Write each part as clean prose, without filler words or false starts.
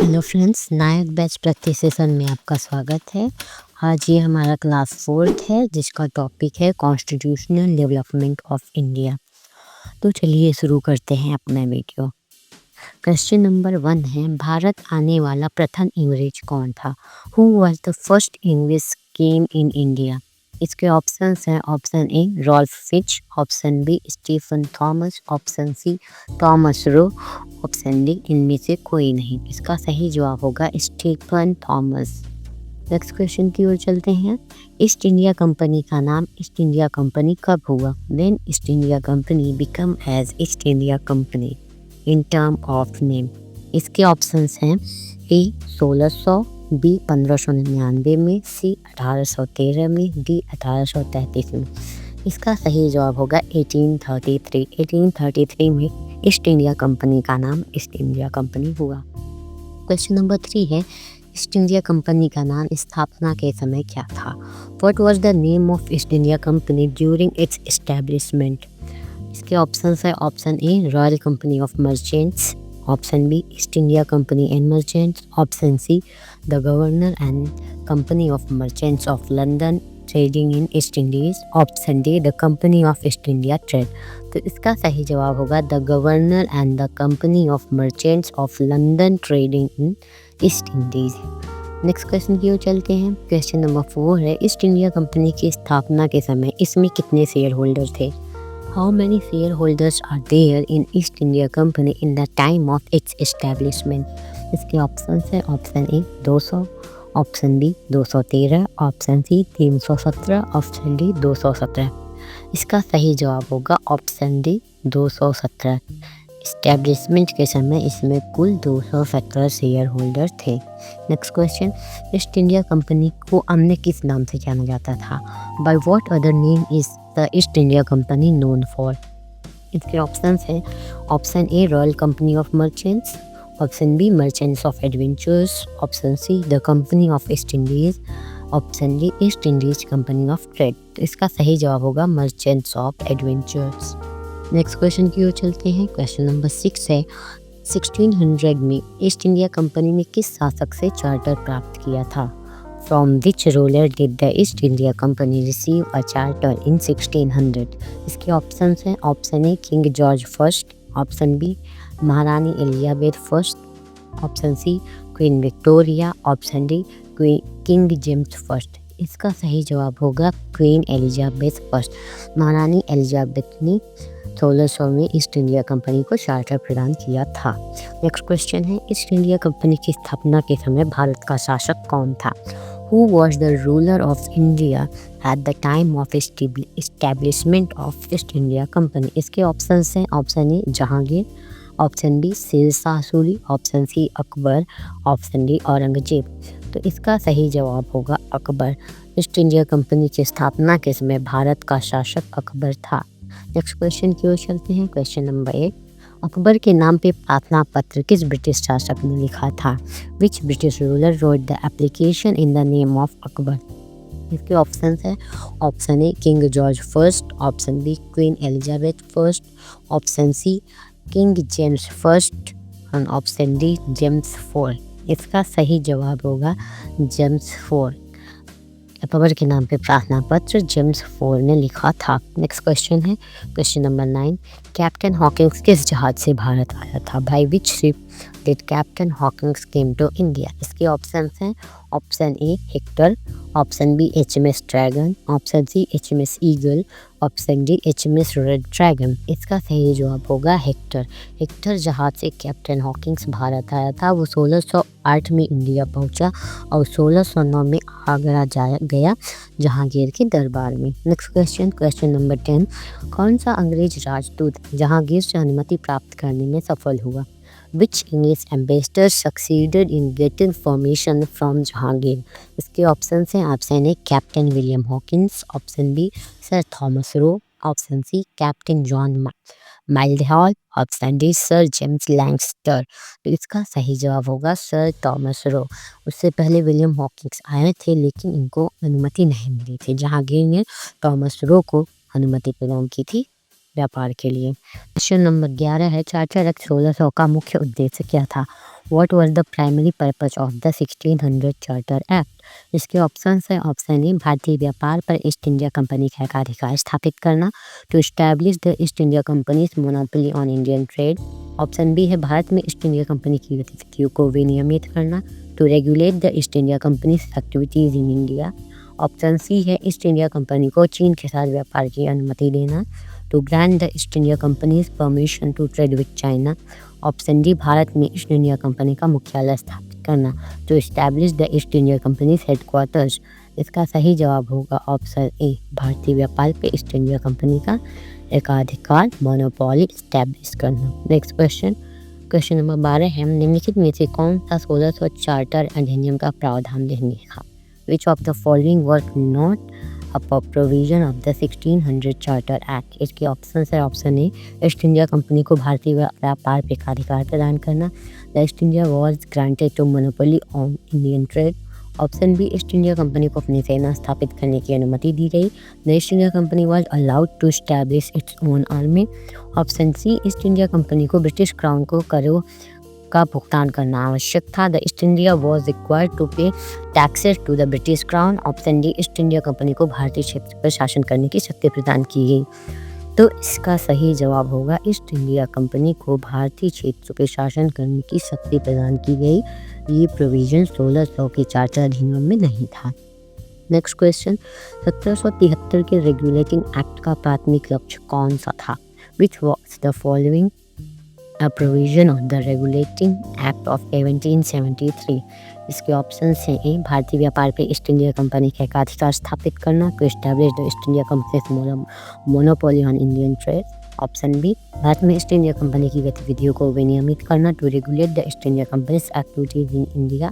Hello friends, नायक batch practice session में आपका स्वागत है। आज ये हमारा क्लास 4th है जिसका टॉपिक है कॉन्स्टिट्यूशनल डेवलपमेंट ऑफ इंडिया। तो चलिए शुरू करते हैं अपना वीडियो। क्वेश्चन नंबर 1 है, भारत आने वाला प्रथम अंग्रेज कौन था? Who was the first English came in India? इसके ऑप्शंस हैं, option A Ralph Fitch, option B Stephen Thomas, option C Thomas Roe, option D इनमें से कोई नहीं। इसका सही जवाब होगा स्टीफन थॉमस। नेक्स्ट क्वेश्चन की ओर चलते हैं। ईस्ट इंडिया कंपनी का नाम ईस्ट इंडिया कंपनी कब हुआ? When East India company become as East India company in term of name. इसके ऑप्शंस हैं ए 1600, बी 1599 में, सी 1813 में, डी 1833 में। इसका सही जवाब होगा 1833। 1833 में ईस्ट इंडिया कंपनी का नाम ईस्ट इंडिया कंपनी हुआ। क्वेश्चन नंबर 3 है, ईस्ट इंडिया कंपनी का नाम स्थापना के समय क्या था? What was the name of East India company during its establishment? इसके ऑप्शंस है, option A royal company of merchants, option B East India company and merchants, option C the governor and company of merchants of London trading in East Indies, option D the company of East India trade. तो इसका सही जवाब होगा the governor and the company of merchants of London trading in East Indies. Next question की ओर चलते हैं। Question number 4 है, ईस्ट इंडिया कंपनी की स्थापना के समय इसमें कितने शेयर होल्डर थे? How many share holders are there in East India company in the time of its establishment? इसके ऑप्शन है, option A 200, option B 213, option C 317, option D 217। इसका सही जवाब होगा ऑप्शन डी 217। इस्टेब्लिशमेंट के समय इसमें कुल 217 शेयर होल्डर थे। Next question, East India company को अन्य किस नाम से जाना जाता था? By what other name is the East India company known for? इसके ऑप्शंस हैं, option A royal company of merchants, option B merchants of adventures, option C the company of East Indies, option D East Indies company of trade. तो इसका सही जवाब होगा merchants of adventures. Next question की ओर चलते हैं। क्वेश्चन नंबर 6 है, 1600 में ईस्ट इंडिया कंपनी ने किस शासक से चार्टर प्राप्त किया था? From which ruler did the East India Company receive a charter in 1600? इसके ऑप्शंस हैं, option A king George first, option B महारानी Elizabeth first, option C queen Victoria, option D king James first. इसका सही जवाब होगा queen Elizabeth first. महारानी Elizabeth ने 1600 में ईस्ट इंडिया कंपनी को चार्टर प्रदान किया था। नेक्स्ट क्वेश्चन है, ईस्ट इंडिया कंपनी की स्थापना के समय भारत का शासक कौन था? Who was the ruler of India at the time of establishment of East India company? इसके ऑप्शंस हैं, option A Jahangir, option B Shershah Suri, option C Akbar, option D Aurangzeb. तो इसका सही जवाब होगा अकबर। ईस्ट इंडिया कंपनी की स्थापना के समय भारत का शासक अकबर था। नेक्स्ट क्वेश्चन की ओर चलते हैं। क्वेश्चन नंबर 8, अकबर के नाम पे प्रार्थना पत्र किस ब्रिटिश शासक ने लिखा था? Which British ruler wrote the application in the name of Akbar? इसके ऑप्शंस है, option A king George first, option B queen Elizabeth first, option C king James first और ऑप्शन डी जेम्स फोर्थ। इसका सही जवाब होगा जेम्स फोर्थ। अकबर के नाम पे प्रार्थना पत्र जेम्स फोर्थ ने लिखा था। नेक्स्ट क्वेश्चन है, क्वेश्चन नंबर 9, कैप्टन हॉकिंस किस जहाज से भारत आया था? By which ship did captain Hawkins came to India? इसके ऑप्शंस हैं, option A Hector, option B HMS dragon, option C HMS eagle, option D HMS red dragon. इसका सही जवाब होगा हेक्टर। हेक्टर जहाज से कैप्टन हॉकिंस भारत आया था। वो 1608 में इंडिया पहुंचा और 1609 में आगरा गया जहांगीर के दरबार में। नेक्स्ट क्वेश्चन, क्वेश्चन नंबर 10, कौन सा अंग्रेज राजदूत जहांगीर से अनुमति प्राप्त करने में सफल हुआ? Which English ambassador succeeded in getting permission from Jahangir? इसके ऑप्शन हैं, option A captain William Hawkins, option B sir Thomas Roe, option C captain John Mildhall, option D sir James Lancaster. तो इसका सही जवाब होगा सर थॉमस रो। उससे पहले William Hawkins आए थे लेकिन इनको अनुमति नहीं मिली थी। जहांगीर ने थॉमस रो को अनुमति प्रदान की थी व्यापार के लिए। क्वेश्चन नंबर 11 है, चार्टर एक्ट 1600 का मुख्य उद्देश्य क्या था? What was the primary purpose of the 1600 charter act? इसके ऑप्शन है ऑप्शन ए भारतीय व्यापार पर ईस्ट इंडिया कंपनी का एकाधिकार स्थापित करना, to establish the East India companies monopoly on Indian trade. Option B है भारत में ईस्ट इंडिया कंपनी की गतिविधियों को विनियमित करना, to regulate the East India companies activities in India. Option C है ईस्ट इंडिया कंपनी को चीन के साथ व्यापार की अनुमति देना, to grant the East India companies permission to trade with China. Option D भारत में ईस्ट इंडिया कंपनी का मुख्यालय स्थापित करना, to establish the East India companies headquarters. इसका सही जवाब होगा ऑप्शन ए भारतीय व्यापार पे ईस्ट इंडिया कंपनी का एकाधिकार मोनोपोली एस्टैब्लिश करना। नेक्स्ट क्वेश्चन नंबर 12 है, निम्नलिखित में से कौन सा 1600 चार्टर अधिनियम का प्रावधान नहीं था? Which of the following was not a provision of the 1600 Charter Act? इसके ऑप्शन है option A East India company को भारतीय व्यापार पे एकाधिकार प्रदान करना, the East India was granted to monopoly on Indian trade. Option B East India company को अपनी सेना स्थापित करने की अनुमति दी गई, the East India company was allowed to establish its own army. Option C East India company को ब्रिटिश क्राउन को करों का भुगतान करना आवश्यक था, the East India was required to pay taxes to the British crown. Option D East India company को भारतीय क्षेत्र पर शासन करने की शक्ति प्रदान की गई। तो इसका सही जवाब होगा ईस्ट इंडिया कंपनी को भारतीय क्षेत्र पर शासन करने की शक्ति प्रदान की गई। ये प्रोविजन 1600 के चार्टर अधिनियम में नहीं था। नेक्स्ट क्वेश्चन, 1773 के रेगुलेटिंग एक्ट का प्राथमिक लक्ष्य कौन सा था? Which was the following a provision of the Regulating Act of 1773? इसके ऑप्शन हैं ए भारतीय व्यापार पे ईस्ट इंडिया कंपनी का एकाधिकार स्थापित करना, to establish the East India company monopoly on Indian trade. Option B भारत में ईस्ट इंडिया कंपनी की गतिविधियों को विनियमित करना, to regulate the East India companies activities in India.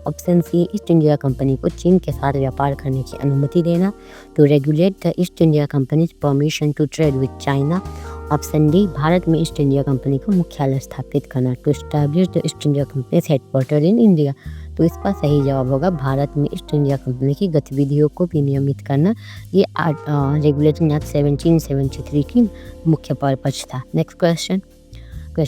Option C East India company को चीन के साथ व्यापार करने की अनुमति देना, to regulate the East India companies permission to trade with China. Option D भारत में ईस्ट इंडिया कंपनी को मुख्यालय स्थापित करना, to establish the East India companies headquarter in India. तो इसका सही जवाब होगा भारत में ईस्ट इंडिया कंपनी की गतिविधियों को विनियमित करना। ये रेगुलेटिंग एक्ट 1773 की मुख्य पर्पज था। नेक्स्ट क्वेश्चन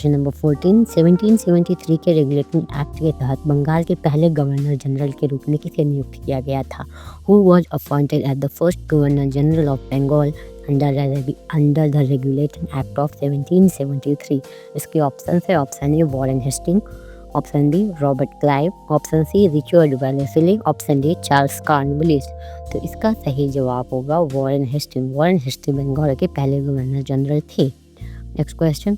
नंबर 14, 1773 के रेगुलेटिंग एक्ट के तहत बंगाल के पहले गवर्नर जनरल के रूप में किसे नियुक्त किया गया था? Who was appointed as the first governor general of Bengal under the regulating act of 1773? इसके ऑप्शन है option A Warren Hasting, option B Robert Clive, option C Richard Wellesley, option D Charles Cornwallis. तो इसका सही जवाब होगा Warren Hasting. Warren Hasting Bengal के पहले governor general थे। नेक्स्ट क्वेश्चन,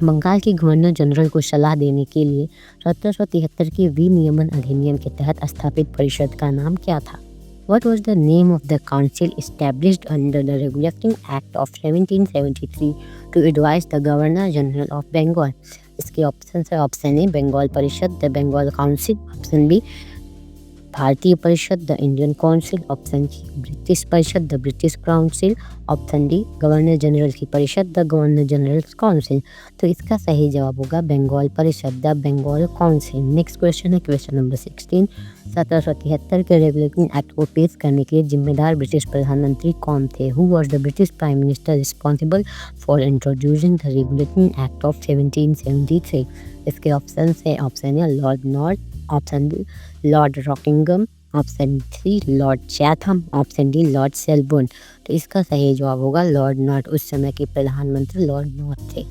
बंगाल के गवर्नर जनरल को सलाह देने के लिए 1773 के विनियमन अधिनियम के तहत स्थापित परिषद का नाम क्या था? What was the name of the council established under the Regulating Act of 1773 to advise the Governor General of Bengal? इसके ऑप्शन है ऑप्शन ए बंगाल परिषद, the Bengal council, option B भारतीय परिषद, the Indian council, option C British परिषद, the British council, option D governor general की परिषद, the governor general council. तो इसका सही जवाब होगा बंगाल परिषद, the Bengal council. Next question है क्वेश्चन नंबर 16, 1773 के रेगुलेटिंग एक्ट को पेश करने के लिए जिम्मेदार ब्रिटिश प्रधानमंत्री कौन थे? Who was the British prime minister responsible for introducing the regulating act of 1773? इसके ऑप्शन है option A lord North, option B lord Rockingham, option C lord Chatham, option D lord Selborne. तो इसका सही जवाब होगा लॉर्ड नॉर्थ। उस समय के प्रधानमंत्री लॉर्ड नॉर्थ थे।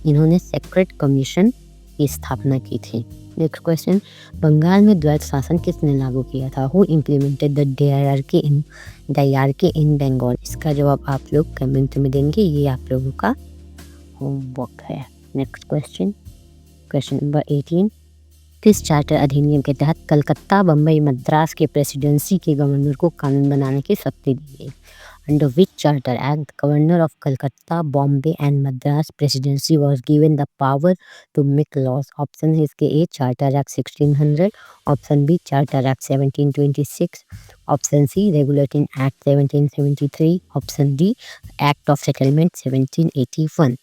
इन्होंने सेक्रेट कमीशन की स्थापना की थी। नेक्स्ट क्वेश्चन, बंगाल में द्वैत शासन किसने लागू किया था? हु इम्प्लीमेंटेड द डायरार्की इन बंगाल? इसका जवाब आप लोग कमेंट में देंगे, ये आप लोगों का होमवर्क है। नेक्स्ट क्वेश्चन नंबर 18, किस चार्टर अधिनियम के तहत कलकत्ता, बम्बई, मद्रास के प्रेसिडेंसी के गवर्नर को कानून बनाने की शक्ति दी गई? Under which charter act governor of Calcutta, Bombay and Madras presidency was given the power to make laws? Option है इसके A charter act 1600, option B charter act 1726, option C regulating act 1773, option D act of settlement 1781।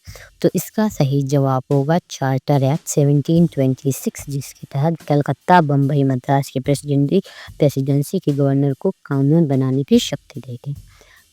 तो इसका सही जवाब होगा charter act 1726, जिसके तहत कलकत्ता, बम्बई, मद्रास के प्रेसिडेंसी के गवर्नर को कानून बनाने की शक्ति दी गई।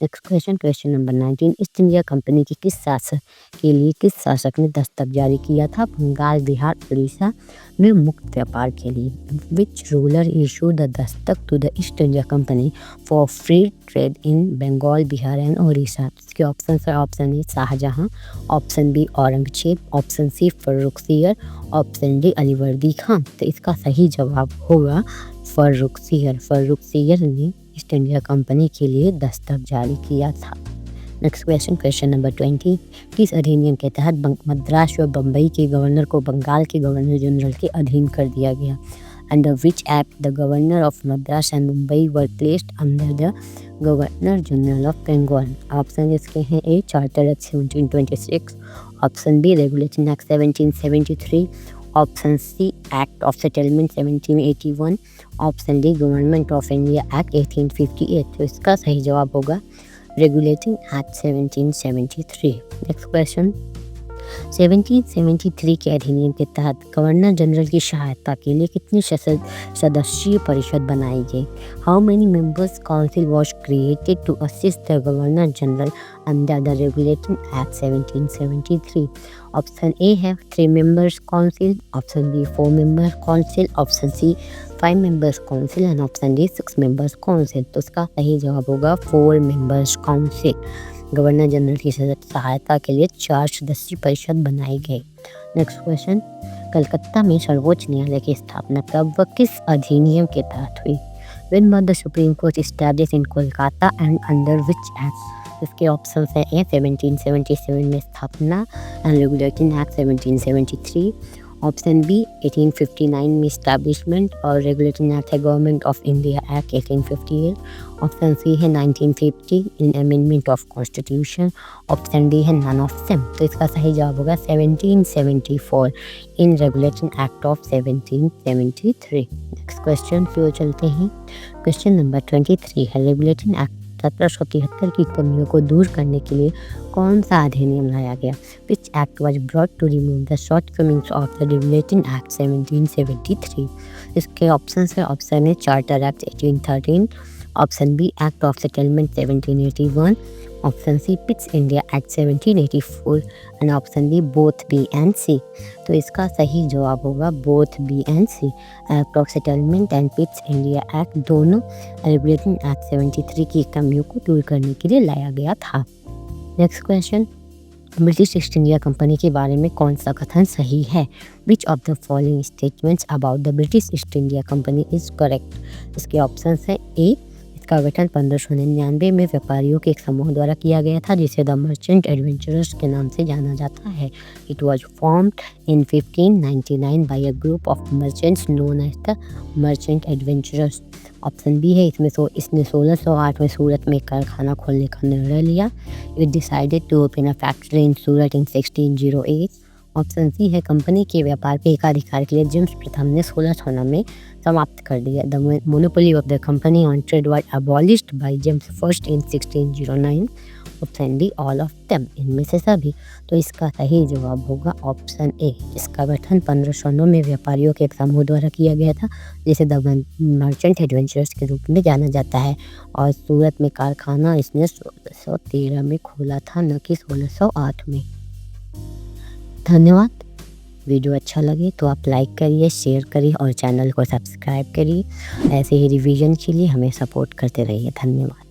Next question, question number 19, east India company की किस शासक ने दस्तक जारी किया था बंगाल, बिहार, उड़ीसा में मुक्त व्यापार के लिए? Which ruler issued the dastak to the East India company for free trade in Bengal, Bihar and Orissa? इसके ऑप्शन है, option A Shahjahan, option B Aurangzeb, option C Farrukhsiyar, option D Alivardi Khan. तो इसका सही जवाब होगा फर्रुखसियर ने ईस्ट इंडिया कंपनी के लिए दस्तक जारी किया था। नेक्स्ट क्वेश्चन, क्वेश्चन नंबर 20, किस अधिनियम के तहत मद्रास व बम्बई के गवर्नर को बंगाल के गवर्नर जनरल के अधीन कर दिया गया? Under which act the governor of Madras and Mumbai were placed under the governor general of Bengal? Option इसके हैं, A charter act 1726, option B regulation act 1773, option C act of settlement 1781, option D government of India act 1858। तो इसका सही जवाब होगा regulating act 1773। Next question, 1773 के अधिनियम के तहत गवर्नर जनरल की सहायता के लिए कितनी सदस्यीय परिषद बनाई गई? How many members council was created to assist the governor general under the regulating act 1773? Option A है 3 members council, option B 4 member council, option C 5 members council and option D 6 members council. तो इसका सही जवाब होगा 4 members council. Governor general की सहायता के लिए 4 सदस्यीय परिषद बनाई गई। नेक्स्ट क्वेश्चन, कलकत्ता में सर्वोच्च न्यायालय की स्थापना कब व किस अधिनियम के तहत हुई? When was the Supreme Court established in Kolkata and under which act? इसके ऑप्शन है, ए 1777 में स्थापना and regulating act 1773, option B 1859 में इस्टेब्लिशमेंट और रेगुलेटिंग एक्ट है government of India act 1858, option C है 1950 in amendment of constitution, option D है none of them. तो इसका सही जवाब होगा 1774 in regulating act of 1773। Next question की ओर चलते हैं। क्वेश्चन नंबर 23 है, रेगुलेटिंग एक्ट 1773 की कमियों को दूर करने के लिए कौन सा अधिनियम लाया गया? Which act was brought to remove the shortcomings of the regulating act 1773? इसके ऑप्शन है, option A charter act 1813, option B act of settlement 1781, option C Pitt's India act 1784 and option D both B and C. तो इसका सही जवाब होगा both B and C. Act of settlement and Pitt's India act दोनों regulating act 73 की कमियों को दूर करने के लिए लाया गया था। Next question, British east India company के बारे में कौन सा कथन सही है? Which of the following statements about the British east India company is correct? इसके ऑप्शन है, ए इसका गठन 1599 में व्यापारियों के एक समूह द्वारा किया गया था जिसे द मर्चेंट एडवेंचरर्स के नाम से जाना जाता है। It was formed in 1599 by a group of merchants known as the merchant adventurers. Option B है, इसने 1608 में सूरत में कारखाना खोलने का निर्णय लिया। It decided to open a factory in Surat in 1608। Option C है, कंपनी के व्यापार के एकाधिकार के लिए जेम्स प्रथम ने 1609 में समाप्त कर दिया। The monopoly of the company on trade was abolished by James first in 1609। Option D all of them, इनमें से सभी। तो इसका सही जवाब होगा ऑप्शन ए, इसका गठन 1509 में व्यापारियों के एक समूह द्वारा किया गया था जिसे द मर्चेंट एडवेंचरर्स के रूप में जाना जाता है। और सूरत में कारखाना इसने 1613 में खोला था, न कि 1608 में। धन्यवाद। वीडियो अच्छा लगे तो आप लाइक करिए, शेयर करिए और चैनल को सब्सक्राइब करिए। ऐसे ही रिवीजन के लिए हमें सपोर्ट करते रहिए। धन्यवाद।